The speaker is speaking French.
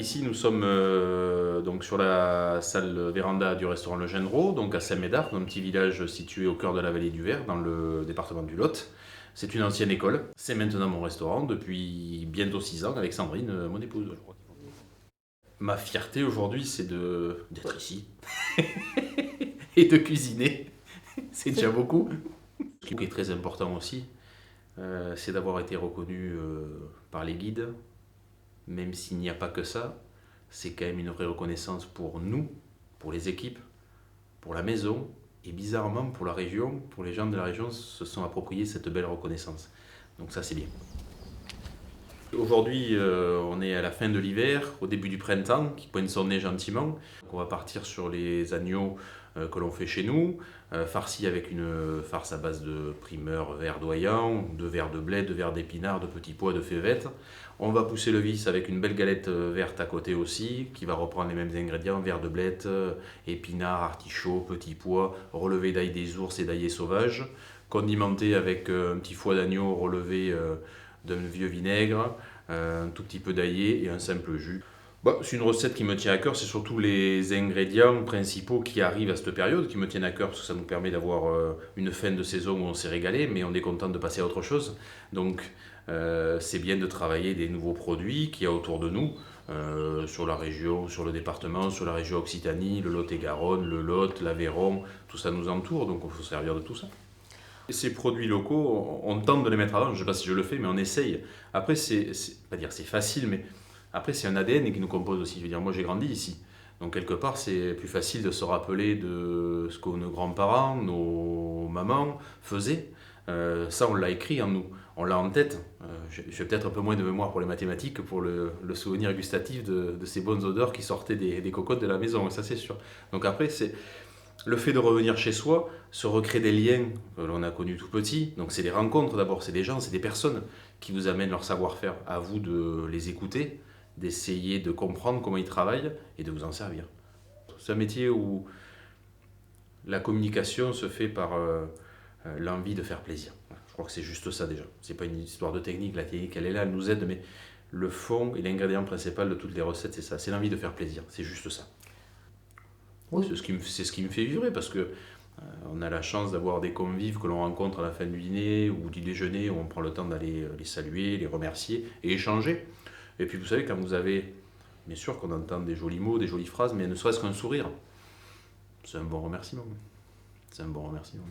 Ici, nous sommes donc sur la salle véranda du restaurant Le Gendreau, donc à Saint-Médard, un petit village situé au cœur de la vallée du Ver, dans le département du Lot. C'est une ancienne école. C'est maintenant mon restaurant depuis bientôt 6 ans avec Sandrine, mon épouse. Ma fierté aujourd'hui, c'est d'être ici et de cuisiner. C'est déjà beaucoup. Ce qui est très important aussi, c'est d'avoir été reconnu par les guides, même s'il n'y a pas que ça. C'est quand même une vraie reconnaissance pour nous, pour les équipes, pour la maison, et bizarrement pour la région, pour les gens de la région se sont appropriés cette belle reconnaissance. Donc ça c'est bien. Aujourd'hui, on est à la fin de l'hiver, au début du printemps, qui pointe son nez gentiment. Donc, on va partir sur les agneaux que l'on fait chez nous, farcis avec une farce à base de primeurs verdoyants, de verre de blé, de verre d'épinards, de petits pois, de févettes. On va pousser le vice avec une belle galette verte à côté aussi, qui va reprendre les mêmes ingrédients, verre de blé, épinards, artichauts, petits pois, relevé d'ail des ours et d'ail sauvage, condimenté avec un petit foie d'agneau relevé d'un vieux vinaigre, un tout petit peu d'ail et un simple jus. Bah, c'est une recette qui me tient à cœur, c'est surtout les ingrédients principaux qui arrivent à cette période qui me tiennent à cœur parce que ça nous permet d'avoir une fin de saison où on s'est régalé, mais on est content de passer à autre chose. Donc c'est bien de travailler des nouveaux produits qu'il y a autour de nous, sur la région, sur le département, sur la région Occitanie, le Lot-et-Garonne, le Lot, l'Aveyron, tout ça nous entoure, donc il faut se servir de tout ça. Ces produits locaux, on tente de les mettre avant, je ne sais pas si je le fais, mais on essaye. Après, pas dire c'est facile, mais après c'est un ADN qui nous compose aussi. Je veux dire, moi j'ai grandi ici, donc quelque part c'est plus facile de se rappeler de ce que nos grands-parents, nos mamans faisaient. Ça, on l'a écrit en nous, on l'a en tête. J'ai peut-être un peu moins de mémoire pour les mathématiques que pour le souvenir gustatif de ces bonnes odeurs qui sortaient des cocottes de la maison, ça c'est sûr. Donc après, c'est le fait de revenir chez soi, se recréer des liens que l'on a connus tout petit. Donc c'est des rencontres d'abord, c'est des gens, c'est des personnes qui vous amènent leur savoir-faire. À vous de les écouter, d'essayer de comprendre comment ils travaillent et de vous en servir. C'est un métier où la communication se fait par l'envie de faire plaisir. Je crois que c'est juste ça déjà. C'est pas une histoire de technique, la technique elle est là, elle nous aide, mais le fond et l'ingrédient principal de toutes les recettes, c'est ça, c'est l'envie de faire plaisir, c'est juste ça. Oui, c'est ce qui me fait vibrer parce que on a la chance d'avoir des convives que l'on rencontre à la fin du dîner ou du déjeuner où on prend le temps d'aller les saluer, les remercier et échanger. Et puis vous savez, quand vous avez, bien sûr qu'on entend des jolis mots, des jolies phrases, mais ne serait-ce qu'un sourire, c'est un bon remerciement. C'est un bon remerciement.